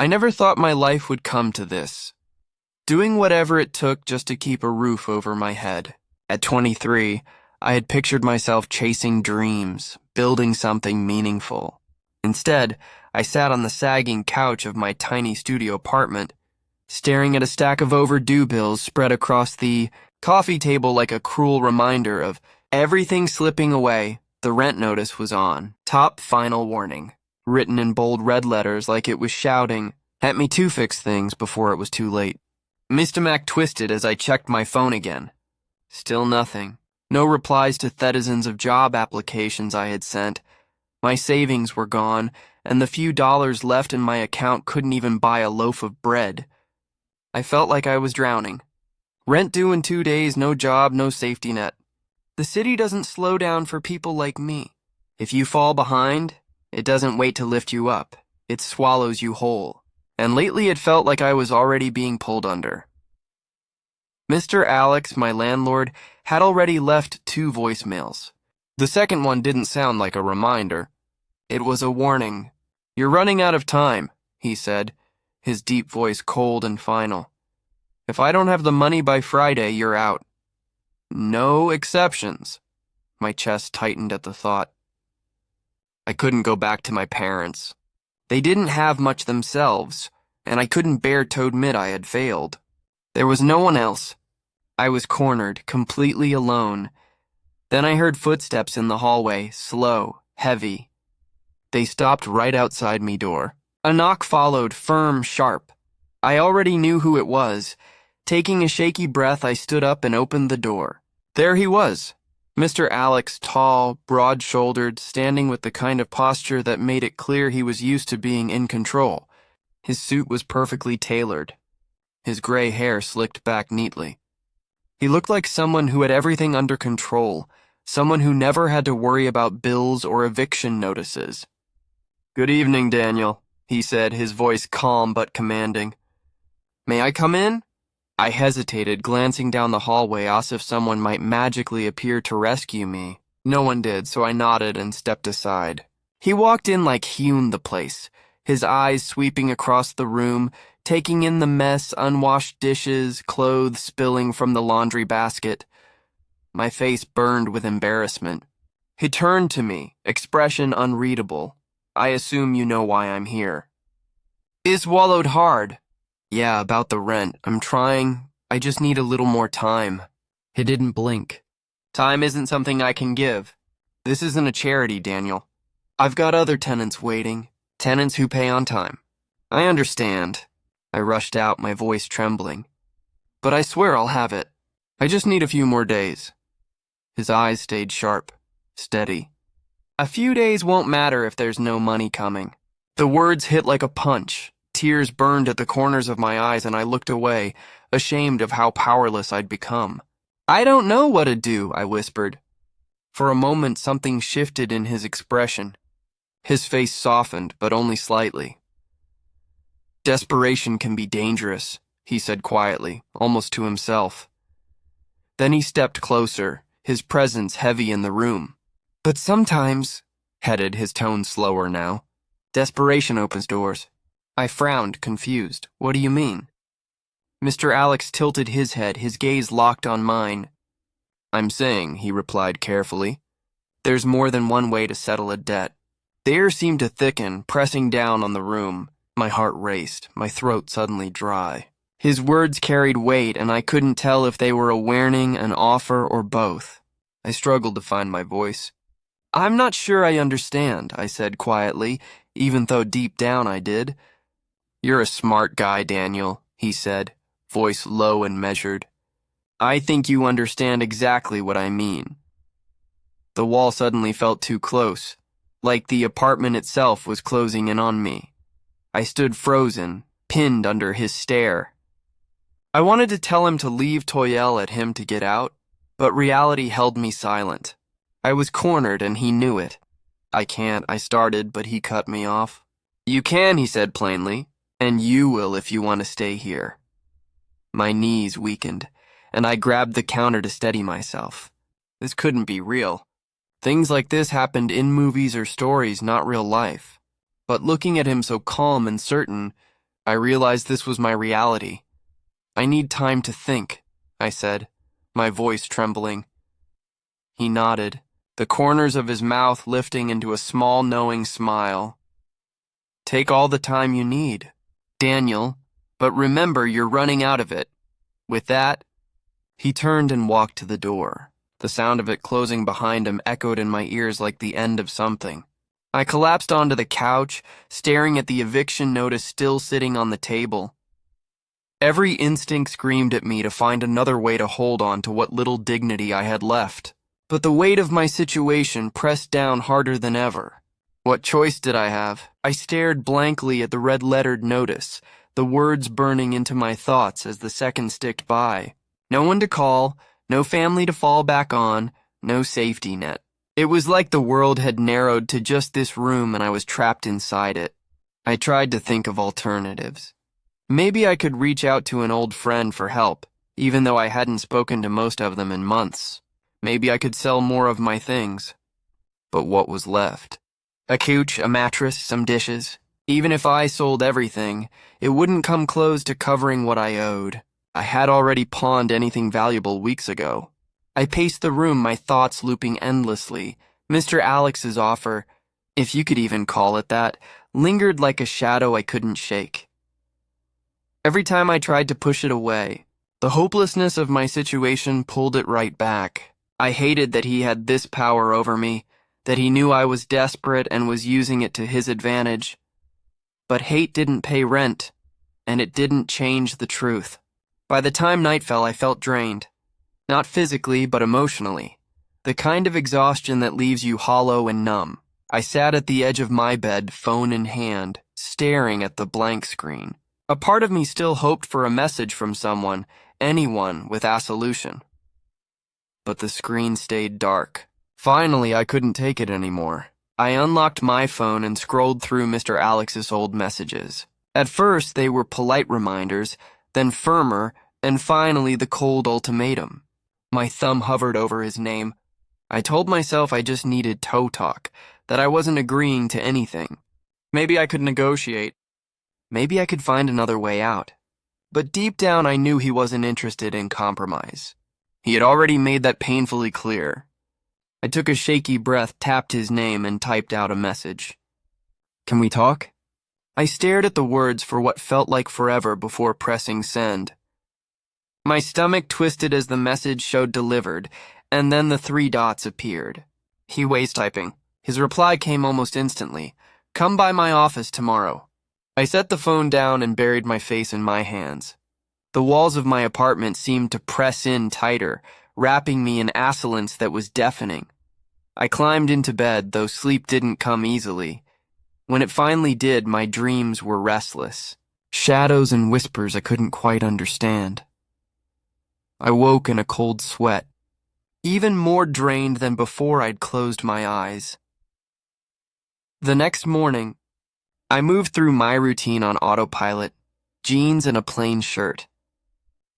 I never thought my life would come to this. Doing whatever it took just to keep a roof over my head. At 23, I had pictured myself chasing dreams, building something meaningful. Instead, I sat on the sagging couch of my tiny studio apartment, staring at a stack of overdue bills spread across the coffee table like a cruel reminder of everything slipping away. The rent notice was on. Top final warning. Written in bold red letters like it was shouting at me to fix things before it was too late. My stomach twisted as I checked my phone again. Still nothing. No replies to thousands of job applications I had sent. My savings were gone, and the few dollars left in my account couldn't even buy a loaf of bread. I felt like I was drowning. Rent due in 2 days, no job, no safety net. The city doesn't slow down for people like me. If you fall behind, it doesn't wait to lift you up. It swallows you whole. And lately it felt like I was already being pulled under. Mr. Alex, my landlord, had already left 2 voicemails. The second one didn't sound like a reminder. It was a warning. "You're running out of time," he said, his deep voice cold and final. "If I don't have the money by Friday, you're out." No exceptions. My chest tightened at the thought. I couldn't go back to my parents. They didn't have much themselves, and I couldn't bear to admit I had failed. There was no one else. I was cornered, completely alone. Then I heard footsteps in the hallway, slow, heavy. They stopped right outside me door. A knock followed, firm, sharp. I already knew who it was. Taking a shaky breath, I stood up and opened the door. There he was. Mr. Alex, tall, broad-shouldered, standing with the kind of posture that made it clear he was used to being in control. His suit was perfectly tailored. His gray hair slicked back neatly. He looked like someone who had everything under control, someone who never had to worry about bills or eviction notices. "Good evening, Daniel," he said, his voice calm but commanding. "May I come in?" I hesitated, glancing down the hallway as if someone might magically appear to rescue me. No one did, so I nodded and stepped aside. He walked in like he owned the place, his eyes sweeping across the room, taking in the mess, unwashed dishes, clothes spilling from the laundry basket. My face burned with embarrassment. He turned to me, expression unreadable. "I assume you know why I'm here." It swallowed hard. "Yeah, about the rent. I'm trying. I just need a little more time." He didn't blink. "Time isn't something I can give. This isn't a charity, Daniel. I've got other tenants waiting, tenants who pay on time." "I understand." I rushed out, my voice trembling. "But I swear I'll have it. I just need a few more days." His eyes stayed sharp, steady. "A few days won't matter if there's no money coming." The words hit like a punch. Tears burned at the corners of my eyes and I looked away, ashamed of how powerless I'd become. "I don't know what to do," I whispered. For a moment something shifted in his expression. His face softened, but only slightly. "Desperation can be dangerous," he said quietly, almost to himself. Then he stepped closer, his presence heavy in the room. "But sometimes," headed, his tone slower now, "desperation opens doors." I frowned, confused. "What do you mean?" Mr. Alex tilted his head, his gaze locked on mine. "I'm saying," he replied carefully, "there's more than one way to settle a debt." The air seemed to thicken, pressing down on the room. My heart raced, my throat suddenly dry. His words carried weight, and I couldn't tell if they were a warning, an offer, or both. I struggled to find my voice. "I'm not sure I understand," I said quietly, even though deep down I did. "You're a smart guy, Daniel," he said, voice low and measured. "I think you understand exactly what I mean." The wall suddenly felt too close, like the apartment itself was closing in on me. I stood frozen, pinned under his stare. I wanted to tell him to leave Toyel at him to get out, but reality held me silent. I was cornered and he knew it. "I can't," I started, but he cut me off. "You can," he said plainly. "And you will if you want to stay here." My knees weakened, and I grabbed the counter to steady myself. This couldn't be real. Things like this happened in movies or stories, not real life. But looking at him so calm and certain, I realized this was my reality. I need time to think, I said, my voice trembling. He nodded, the corners of his mouth lifting into a small, knowing smile. Take all the time you need, Daniel, but remember you're running out of it. With that, he turned and walked to the door. The sound of it closing behind him echoed in my ears like the end of something. I collapsed onto the couch, staring at the eviction notice still sitting on the table. Every instinct screamed at me to find another way to hold on to what little dignity I had left. But the weight of my situation pressed down harder than ever. What choice did I have? I stared blankly at the red-lettered notice, the words burning into my thoughts as the seconds ticked by. No one to call, no family to fall back on, no safety net. It was like the world had narrowed to just this room and I was trapped inside it. I tried to think of alternatives. Maybe I could reach out to an old friend for help, even though I hadn't spoken to most of them in months. Maybe I could sell more of my things. But what was left? A couch, a mattress, some dishes. Even if I sold everything, it wouldn't come close to covering what I owed. I had already pawned anything valuable weeks ago. I paced the room, my thoughts looping endlessly. Mr. Alex's offer, if you could even call it that, lingered like a shadow I couldn't shake. Every time I tried to push it away, the hopelessness of my situation pulled it right back. I hated that he had this power over me, that he knew I was desperate and was using it to his advantage. But hate didn't pay rent, and it didn't change the truth. By the time night fell, I felt drained. Not physically, but emotionally. The kind of exhaustion that leaves you hollow and numb. I sat at the edge of my bed, phone in hand, staring at the blank screen. A part of me still hoped for a message from someone, anyone with a solution. But the screen stayed dark. Finally, I couldn't take it anymore. I unlocked my phone and scrolled through Mr. Alex's old messages. At first, they were polite reminders, then firmer, and finally the cold ultimatum. My thumb hovered over his name. I told myself I just needed toe talk, that I wasn't agreeing to anything. Maybe I could negotiate. Maybe I could find another way out. But deep down, I knew he wasn't interested in compromise. He had already made that painfully clear. I took a shaky breath, tapped his name, and typed out a message. Can we talk? I stared at the words for what felt like forever before pressing send. My stomach twisted as the message showed delivered, and then the 3 dots appeared. He was typing. His reply came almost instantly. Come by my office tomorrow. I set the phone down and buried my face in my hands. The walls of my apartment seemed to press in tighter, wrapping me in assailance that was deafening. I climbed into bed, though sleep didn't come easily. When it finally did, my dreams were restless. Shadows and whispers I couldn't quite understand. I woke in a cold sweat, even more drained than before I'd closed my eyes. The next morning, I moved through my routine on autopilot, jeans and a plain shirt.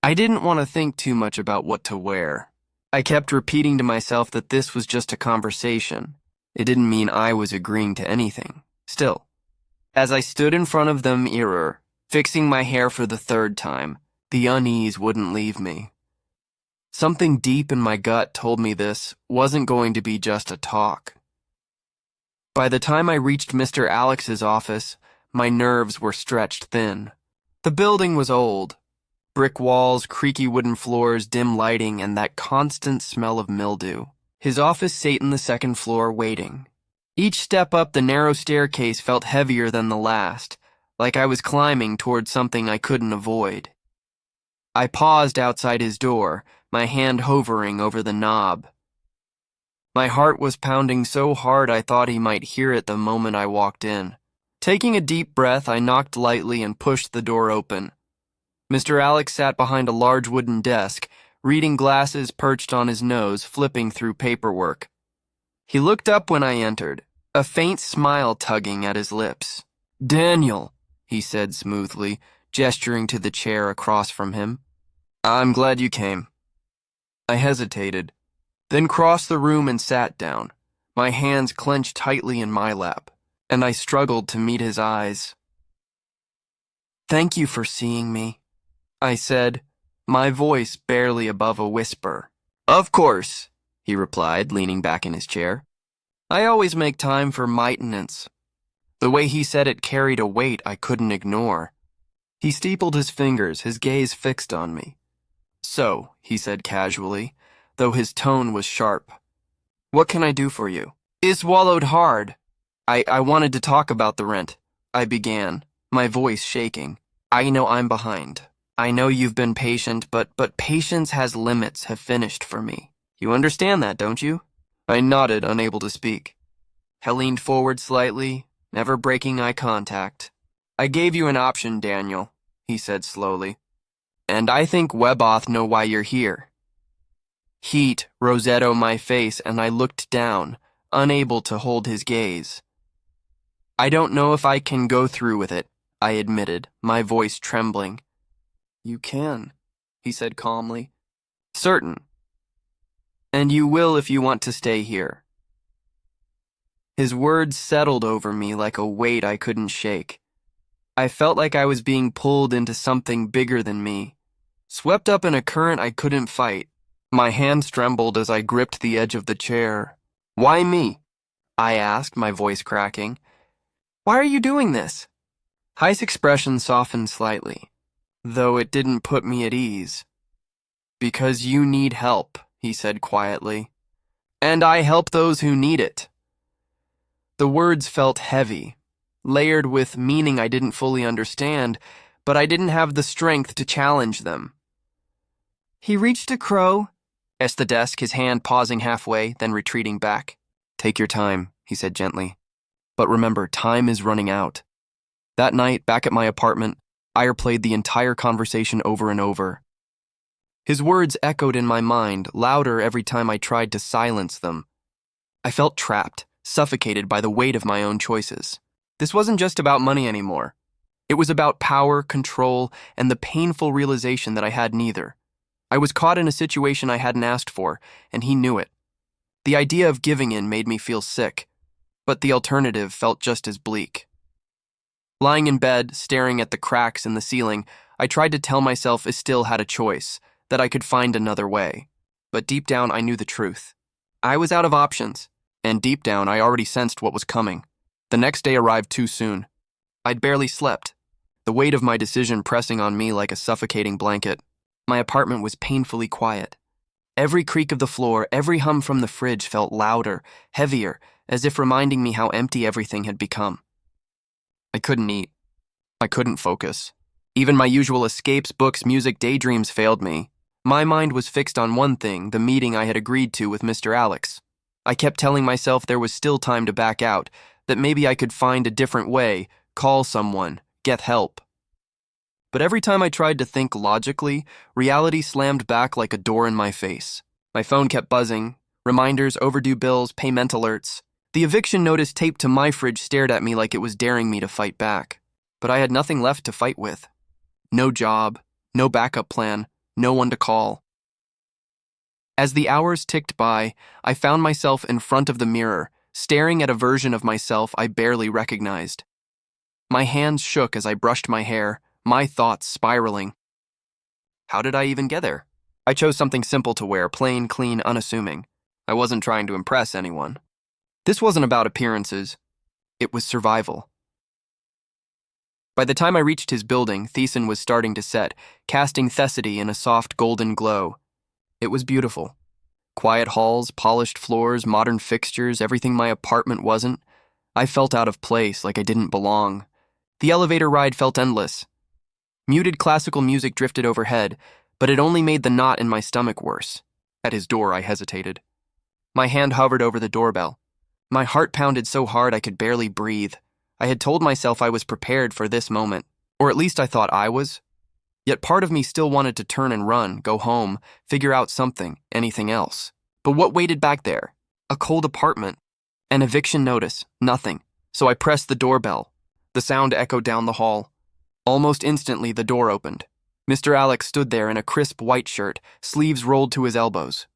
I didn't want to think too much about what to wear. I kept repeating to myself that this was just a conversation. It didn't mean I was agreeing to anything. Still, as I stood in front of the mirror, fixing my hair for the 3rd time, the unease wouldn't leave me. Something deep in my gut told me this wasn't going to be just a talk. By the time I reached Mr. Alex's office, my nerves were stretched thin. The building was old. Brick walls, creaky wooden floors, dim lighting, and that constant smell of mildew. His office sat in the 2nd floor waiting. Each step up the narrow staircase felt heavier than the last, like I was climbing towards something I couldn't avoid. I paused outside his door, my hand hovering over the knob. My heart was pounding so hard I thought he might hear it the moment I walked in. Taking a deep breath, I knocked lightly and pushed the door open. Mr. Alex sat behind a large wooden desk, reading glasses perched on his nose, flipping through paperwork. He looked up when I entered, a faint smile tugging at his lips. "Daniel," he said smoothly, gesturing to the chair across from him. "I'm glad you came." I hesitated, then crossed the room and sat down, my hands clenched tightly in my lap, and I struggled to meet his eyes. Thank you for seeing me, I said, my voice barely above a whisper. Of course, he replied, leaning back in his chair. I always make time for maintenance. The way he said it carried a weight I couldn't ignore. He steepled his fingers, his gaze fixed on me. So, he said casually, though his tone was sharp. What can I do for you? It swallowed hard. I wanted to talk about the rent, I began, my voice shaking. I know I'm behind. I know you've been patient, but patience has limits, have finished for me. You understand that, don't you? I nodded, unable to speak. I leaned forward slightly, never breaking eye contact. I gave you an option, Daniel, he said slowly. And I think Weboth know why you're here. Heat rosetto my face, and I looked down, unable to hold his gaze. I don't know if I can go through with it, I admitted, my voice trembling. You can, he said calmly. Certain. And you will if you want to stay here. His words settled over me like a weight I couldn't shake. I felt like I was being pulled into something bigger than me, swept up in a current I couldn't fight. My hands trembled as I gripped the edge of the chair. Why me? I asked, my voice cracking. Why are you doing this? Heist's expression softened slightly, though it didn't put me at ease. Because you need help, he said quietly. And I help those who need it. The words felt heavy, layered with meaning I didn't fully understand, but I didn't have the strength to challenge them. He reached a crow, asked the desk, his hand pausing halfway, then retreating back. Take your time, he said gently. But remember, time is running out. That night, back at my apartment, I replayed the entire conversation over and over. His words echoed in my mind, louder every time I tried to silence them. I felt trapped, suffocated by the weight of my own choices. This wasn't just about money anymore. It was about power, control, and the painful realization that I had neither. I was caught in a situation I hadn't asked for, and he knew it. The idea of giving in made me feel sick, but the alternative felt just as bleak. Lying in bed, staring at the cracks in the ceiling, I tried to tell myself I still had a choice, that I could find another way. But deep down, I knew the truth. I was out of options, and deep down, I already sensed what was coming. The next day arrived too soon. I'd barely slept, the weight of my decision pressing on me like a suffocating blanket. My apartment was painfully quiet. Every creak of the floor, every hum from the fridge felt louder, heavier, as if reminding me how empty everything had become. I couldn't eat. I couldn't focus. Even my usual escapes, books, music, daydreams failed me. My mind was fixed on one thing, the meeting I had agreed to with Mr. Alex. I kept telling myself there was still time to back out, that maybe I could find a different way, call someone, get help. But every time I tried to think logically, reality slammed back like a door in my face. My phone kept buzzing, reminders, overdue bills, payment alerts. The eviction notice taped to my fridge stared at me like it was daring me to fight back. But I had nothing left to fight with. No job, no backup plan, no one to call. As the hours ticked by, I found myself in front of the mirror, staring at a version of myself I barely recognized. My hands shook as I brushed my hair, my thoughts spiraling. How did I even get there? I chose something simple to wear, plain, clean, unassuming. I wasn't trying to impress anyone. This wasn't about appearances. It was survival. By the time I reached his building, Thiessen was starting to set, casting Thessaly in a soft golden glow. It was beautiful. Quiet halls, polished floors, modern fixtures, everything my apartment wasn't. I felt out of place, like I didn't belong. The elevator ride felt endless. Muted classical music drifted overhead, but it only made the knot in my stomach worse. At his door, I hesitated. My hand hovered over the doorbell. My heart pounded so hard I could barely breathe. I had told myself I was prepared for this moment, or at least I thought I was. Yet part of me still wanted to turn and run, go home, figure out something, anything else. But what waited back there? A cold apartment. An eviction notice. Nothing. So I pressed the doorbell. The sound echoed down the hall. Almost instantly, the door opened. Mr. Alex stood there in a crisp white shirt, sleeves rolled to his elbows.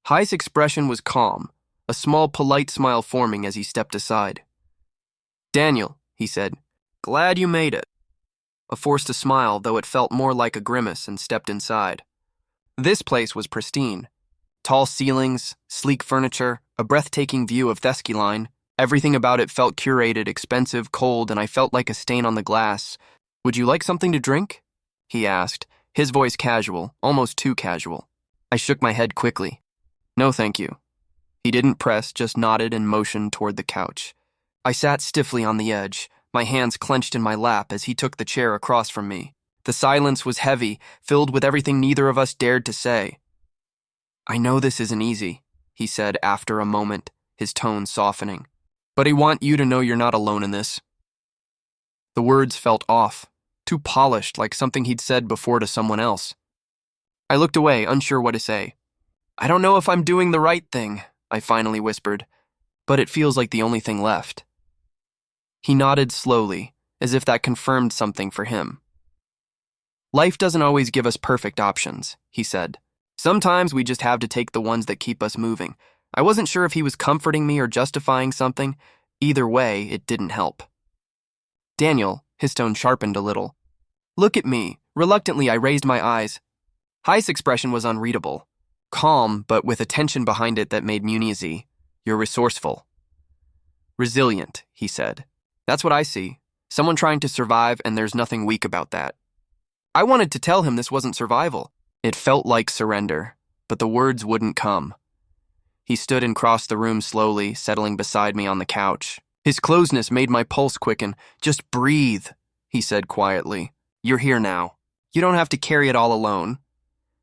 Heist's expression was calm, a small polite smile forming as he stepped aside. Daniel, he said, glad you made it. forced a smile, though it felt more like a grimace, and stepped inside. This place was pristine. Tall ceilings, sleek furniture, a breathtaking view of Theskyline. Everything about it felt curated, expensive, cold, and I felt like a stain on the glass. "Would you like something to drink?" he asked, his voice casual, almost too casual. I shook my head quickly. "No, thank you." He didn't press, just nodded and motioned toward the couch. I sat stiffly on the edge, my hands clenched in my lap as he took the chair across from me. The silence was heavy, filled with everything neither of us dared to say. "I know this isn't easy," he said after a moment, his tone softening. "But I want you to know you're not alone in this." The words felt off, too polished, like something he'd said before to someone else. I looked away, unsure what to say. "I don't know if I'm doing the right thing," I finally whispered, "but it feels like the only thing left." He nodded slowly, as if that confirmed something for him. "Life doesn't always give us perfect options," he said. "Sometimes we just have to take the ones that keep us moving." I wasn't sure if he was comforting me or justifying something. Either way, it didn't help. "Daniel," his tone sharpened a little. "Look at me." Reluctantly, I raised my eyes. Hei's expression was unreadable. Calm, but with a tension behind it that made me uneasy. "You're resourceful." "Resilient," he said. "That's what I see. Someone trying to survive, and there's nothing weak about that." I wanted to tell him this wasn't survival. It felt like surrender, but the words wouldn't come. He stood and crossed the room slowly, settling beside me on the couch. His closeness made my pulse quicken. "Just breathe," he said quietly. "You're here now. You don't have to carry it all alone."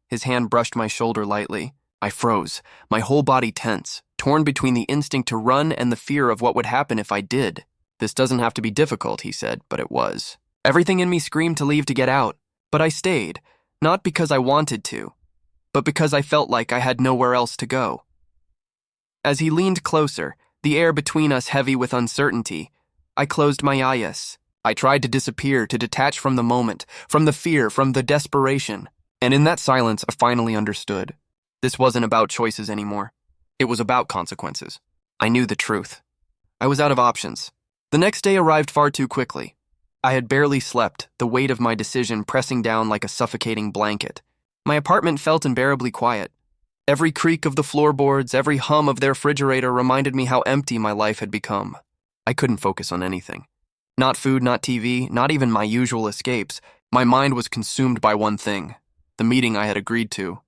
His hand brushed my shoulder lightly. I froze, my whole body tense, torn between the instinct to run and the fear of what would happen if I did. "This doesn't have to be difficult," he said, but it was. Everything in me screamed to leave to get out, but I stayed, not because I wanted to, but because I felt like I had nowhere else to go. As he leaned closer, the air between us heavy with uncertainty, I closed my eyes. I tried to disappear, to detach from the moment, from the fear, from the desperation. And in that silence, I finally understood. This wasn't about choices anymore. It was about consequences. I knew the truth. I was out of options. The next day arrived far too quickly. I had barely slept, the weight of my decision pressing down like a suffocating blanket. My apartment felt unbearably quiet. Every creak of the floorboards, every hum of their refrigerator reminded me how empty my life had become. I couldn't focus on anything. Not food, not TV, not even my usual escapes. My mind was consumed by one thing, the meeting I had agreed to.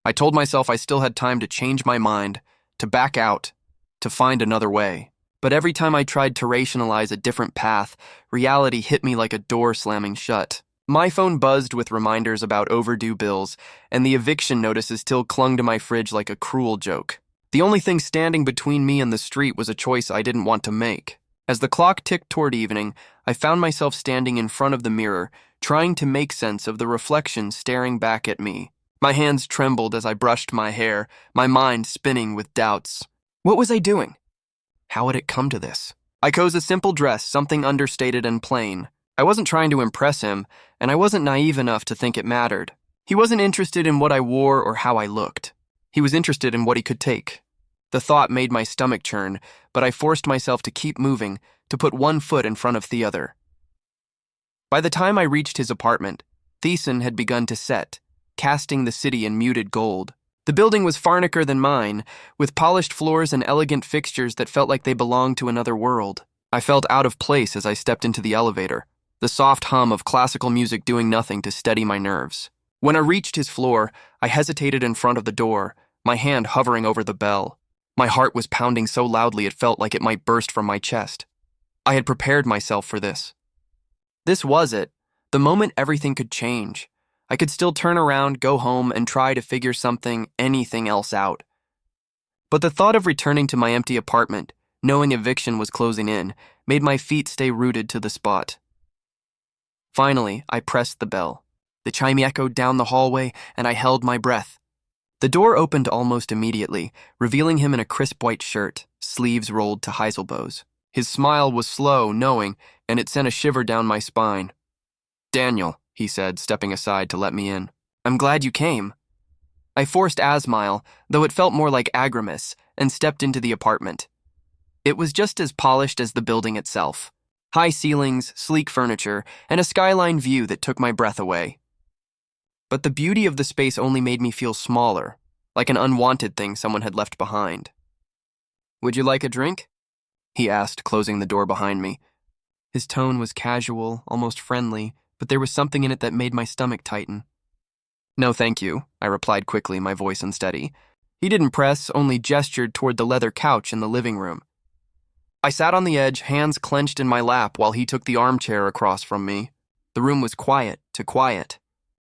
I told myself I still had time to change my mind, to back out, to find another way. But every time I tried to rationalize a different path, reality hit me like a door slamming shut. My phone buzzed with reminders about overdue bills, and the eviction notices still clung to my fridge like a cruel joke. The only thing standing between me and the street was a choice I didn't want to make. As the clock ticked toward evening, I found myself standing in front of the mirror, trying to make sense of the reflection staring back at me. My hands trembled as I brushed my hair, my mind spinning with doubts. What was I doing? How had it come to this? I chose a simple dress, something understated and plain. I wasn't trying to impress him, and I wasn't naive enough to think it mattered. He wasn't interested in what I wore or how I looked. He was interested in what he could take. The thought made my stomach churn, but I forced myself to keep moving, to put one foot in front of the other. By the time I reached his apartment, Thiessen had begun to set, casting the city in muted gold. The building was farnicker than mine, with polished floors and elegant fixtures that felt like they belonged to another world. I felt out of place as I stepped into the elevator, the soft hum of classical music doing nothing to steady my nerves. When I reached his floor, I hesitated in front of the door, my hand hovering over the bell. My heart was pounding so loudly it felt like it might burst from my chest. I had prepared myself for this. This was it, the moment everything could change. I could still turn around, go home, and try to figure anything else out. But the thought of returning to my empty apartment, knowing eviction was closing in, made my feet stay rooted to the spot. Finally, I pressed the bell. The chime echoed down the hallway, and I held my breath. The door opened almost immediately, revealing him in a crisp white shirt, sleeves rolled to high elbows. His smile was slow, knowing, and it sent a shiver down my spine. "Daniel," he said, stepping aside to let me in. "I'm glad you came." I forced a smile, though it felt more like a grimace, and stepped into the apartment. It was just as polished as the building itself. High ceilings, sleek furniture, and a skyline view that took my breath away. But the beauty of the space only made me feel smaller, like an unwanted thing someone had left behind. "Would you like a drink?" he asked, closing the door behind me. His tone was casual, almost friendly, but there was something in it that made my stomach tighten. "No, thank you," I replied quickly, my voice unsteady. He didn't press, only gestured toward the leather couch in the living room. I sat on the edge, hands clenched in my lap, while he took the armchair across from me. The room was quiet to quiet.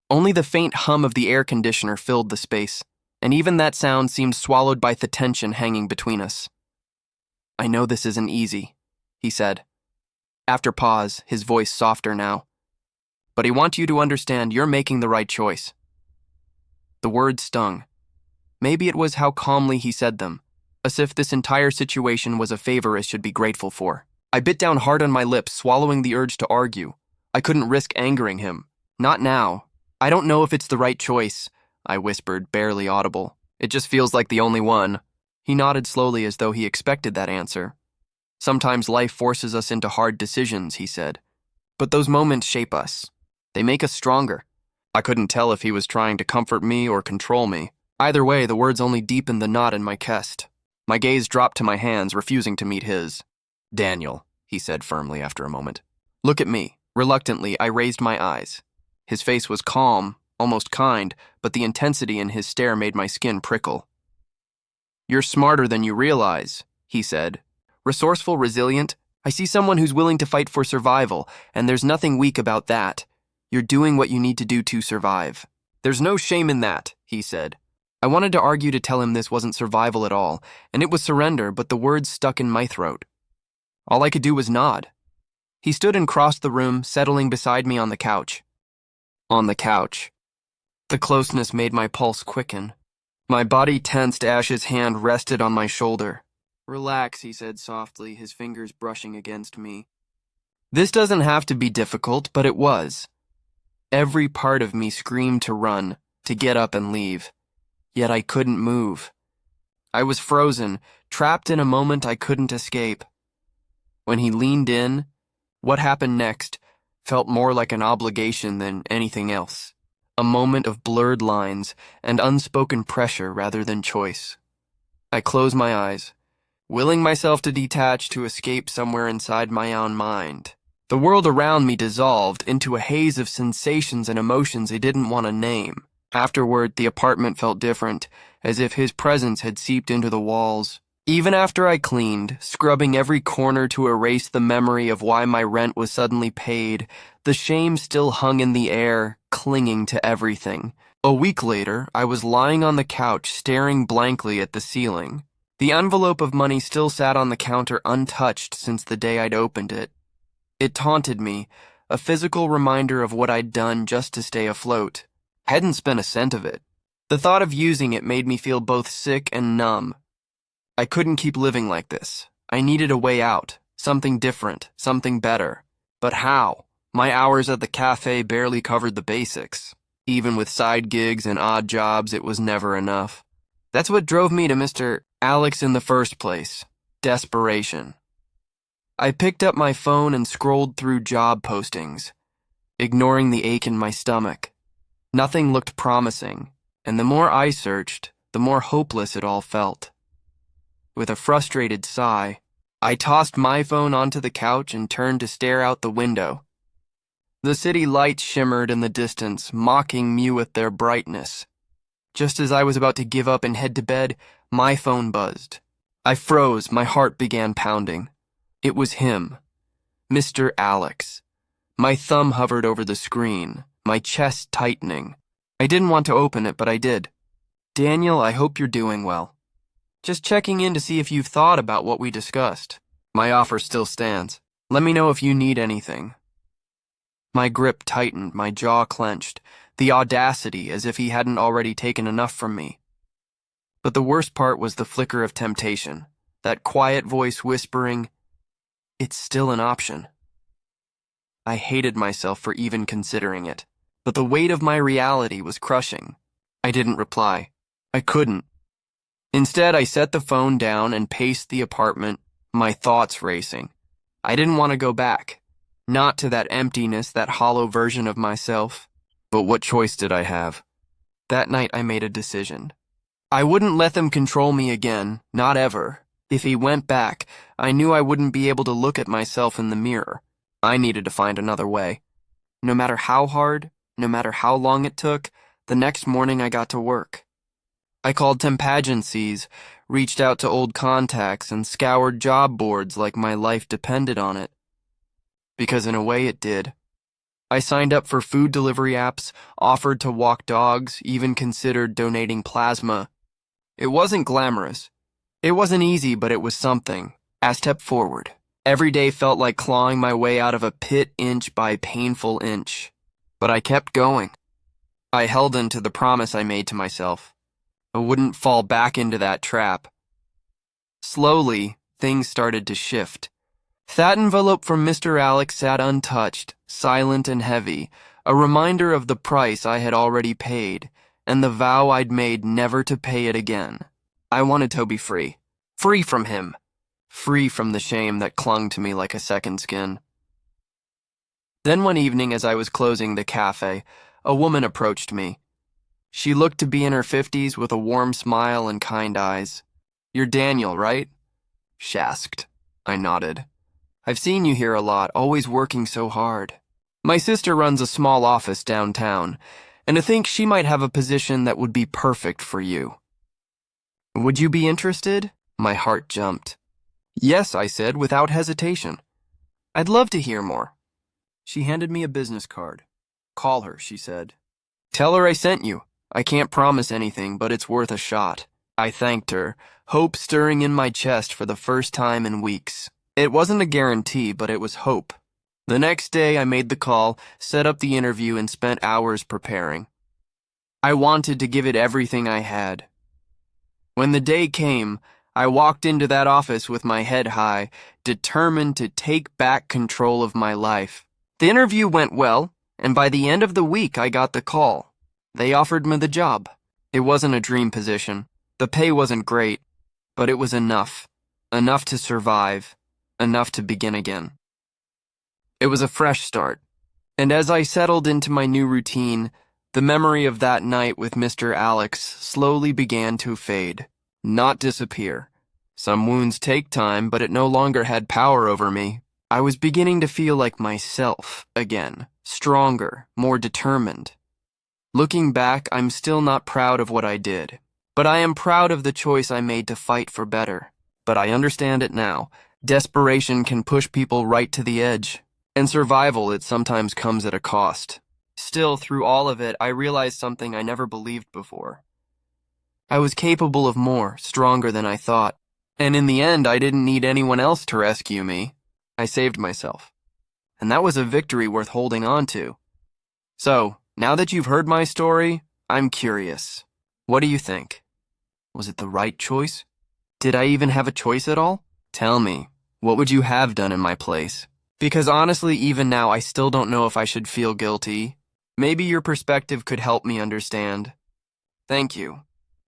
Only the faint hum of the air conditioner filled the space, and even that sound seemed swallowed by the tension hanging between us. "I know this isn't easy," he said. After pause, his voice softer now. "But I want you to understand you're making the right choice." The words stung. Maybe it was how calmly he said them, as if this entire situation was a favor I should be grateful for. I bit down hard on my lips, swallowing the urge to argue. I couldn't risk angering him. Not now. "I don't know if it's the right choice," I whispered, barely audible. "It just feels like the only one." He nodded slowly as though he expected that answer. "Sometimes life forces us into hard decisions," he said. "But those moments shape us. They make us stronger." I couldn't tell if he was trying to comfort me or control me. Either way, the words only deepened the knot in my chest. My gaze dropped to my hands, refusing to meet his. "Daniel," he said firmly after a moment. "Look at me." Reluctantly, I raised my eyes. His face was calm, almost kind, but the intensity in his stare made my skin prickle. "You're smarter than you realize," he said. "Resourceful, resilient. I see someone who's willing to fight for survival, and there's nothing weak about that. You're doing what you need to do to survive. There's no shame in that," he said. I wanted to argue to tell him this wasn't survival at all, and it was surrender, but the words stuck in my throat. All I could do was nod. He stood and crossed the room, settling beside me on the couch. On the couch. The closeness made my pulse quicken. My body tensed as his hand rested on my shoulder. "Relax," he said softly, his fingers brushing against me. This doesn't have to be difficult, but it was. Every part of me screamed to run, to get up and leave. Yet I couldn't move. I was frozen, trapped in a moment I couldn't escape. When he leaned in, what happened next felt more like an obligation than anything else. A moment of blurred lines and unspoken pressure rather than choice. I closed my eyes, willing myself to detach to escape somewhere inside my own mind. The world around me dissolved into a haze of sensations and emotions I didn't want to name. Afterward, the apartment felt different, as if his presence had seeped into the walls. Even after I cleaned, scrubbing every corner to erase the memory of why my rent was suddenly paid, the shame still hung in the air, clinging to everything. A week later, I was lying on the couch, staring blankly at the ceiling. The envelope of money still sat on the counter untouched since the day I'd opened it. It taunted me, a physical reminder of what I'd done just to stay afloat. I hadn't spent a cent of it. The thought of using it made me feel both sick and numb. I couldn't keep living like this. I needed a way out, something different, something better. But how? My hours at the cafe barely covered the basics. Even with side gigs and odd jobs, it was never enough. That's what drove me to Mr. Alex in the first place. Desperation. I picked up my phone and scrolled through job postings, ignoring the ache in my stomach. Nothing looked promising, and the more I searched, the more hopeless it all felt. With a frustrated sigh, I tossed my phone onto the couch and turned to stare out the window. The city lights shimmered in the distance, mocking me with their brightness. Just as I was about to give up and head to bed, my phone buzzed. I froze, my heart began pounding. It was him, Mr. Alex. My thumb hovered over the screen, my chest tightening. I didn't want to open it, but I did. "Daniel, I hope you're doing well. Just checking in to see if you've thought about what we discussed. My offer still stands. Let me know if you need anything." My grip tightened, my jaw clenched, the audacity as if he hadn't already taken enough from me. But the worst part was the flicker of temptation, that quiet voice whispering, "It's still an option." I hated myself for even considering it, but the weight of my reality was crushing. I didn't reply. I couldn't. Instead, I set the phone down and paced the apartment, my thoughts racing. I didn't want to go back. Not to that emptiness, that hollow version of myself. But what choice did I have? That night I made a decision. I wouldn't let them control me again, not ever. If he went back, I knew I wouldn't be able to look at myself in the mirror. I needed to find another way. No matter how hard, no matter how long it took, the next morning I got to work. I called temp agencies, reached out to old contacts, and scoured job boards like my life depended on it. Because in a way it did. I signed up for food delivery apps, offered to walk dogs, even considered donating plasma. It wasn't glamorous. It wasn't easy, but it was something. A step forward. Every day felt like clawing my way out of a pit inch by painful inch. But I kept going. I held into the promise I made to myself. I wouldn't fall back into that trap. Slowly, things started to shift. That envelope from Mr. Alex sat untouched, silent and heavy, a reminder of the price I had already paid, and the vow I'd made never to pay it again. I wanted Toby free. Free from him. Free from the shame that clung to me like a second skin. Then one evening as I was closing the cafe, a woman approached me. She looked to be in her 50s with a warm smile and kind eyes. "You're Daniel, right?" she asked. I nodded. "I've seen you here a lot, always working so hard. My sister runs a small office downtown, and I think she might have a position that would be perfect for you. Would you be interested?" My heart jumped. "Yes," I said, without hesitation. "I'd love to hear more." She handed me a business card. "Call her," she said. "Tell her I sent you. I can't promise anything, but it's worth a shot." I thanked her, hope stirring in my chest for the first time in weeks. It wasn't a guarantee, but it was hope. The next day, I made the call, set up the interview, and spent hours preparing. I wanted to give it everything I had. When the day came, I walked into that office with my head high, determined to take back control of my life. The interview went well, and by the end of the week, I got the call. They offered me the job. It wasn't a dream position. The pay wasn't great, but it was enough. Enough to survive. Enough to begin again. It was a fresh start, and as I settled into my new routine, the memory of that night with Mr. Alex slowly began to fade, not disappear. Some wounds take time, but it no longer had power over me. I was beginning to feel like myself again, stronger, more determined. Looking back, I'm still not proud of what I did, but I am proud of the choice I made to fight for better. But I understand it now. Desperation can push people right to the edge, and survival, it sometimes comes at a cost. Still, through all of it, I realized something I never believed before. I was capable of more, stronger than I thought, and in the end, I didn't need anyone else to rescue me. I saved myself, and that was a victory worth holding on to. So, now that you've heard my story, I'm curious. What do you think? Was it the right choice? Did I even have a choice at all? Tell me, what would you have done in my place? Because honestly, even now, I still don't know if I should feel guilty. Maybe your perspective could help me understand. Thank you.